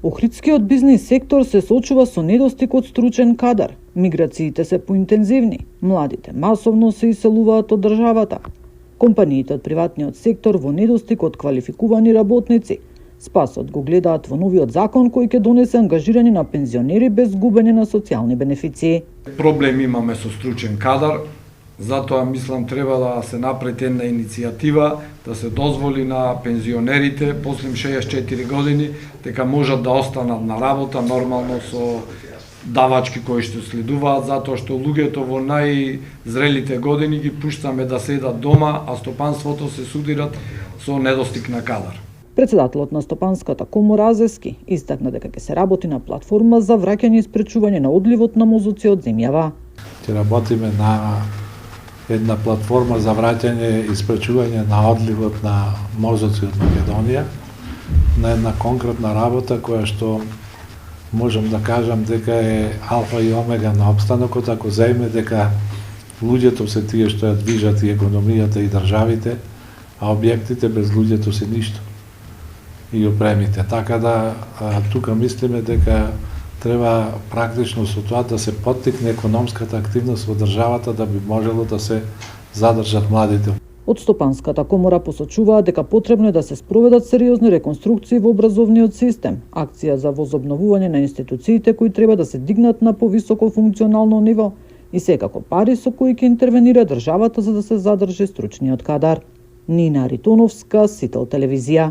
Охридскиот бизнис сектор се соочува со недостиг од стручен кадар. Миграциите се поинтензивни, младите масовно се иселуваат од државата. Компаниите од приватниот сектор во недостиг од квалификувани работници. Спасот го гледаат во новиот закон кој ќе донесе ангажирање на пензионери без губење на социјални бенефиции. Проблем имаме со стручен кадар, затоа мислам треба да се направи една иницијатива да се дозволи на пензионерите после 64 години дека можат да останат на работа нормално со давачки кои што следуваат, затоа што луѓето во најзрелите години ги пуштаме да седат дома, а стопанството се судират со недостиг на кадар. Председателот на Стопанската комора Азески истакна дека ќе се работи на платформа за враќање и спречување на одливот на мозоци од земјава. Ќе работиме на една платформа за враќање и спречување на одливот на мозоци од Македонија, на една конкретна работа која што можам да кажам дека е алфа и омега на опстанокот, ако заеме дека луѓето се тие што ја движат и економијата и државите, а објектите без луѓето се ништо. И опремите. Така да тука мислиме дека треба практично со тоа да се поттикне економската активност во државата да би можело да се задржат младите. Од Стопанската комора посочуваат дека потребно е да се спроведат сериозни реконструкции во образовниот систем, акција за возобновување на институциите кои треба да се дигнат на повисоко функционално ниво и секако пари со кои ќе интервенира државата за да се задржи стручниот кадар. Нина Ритоновска, Сител телевизија.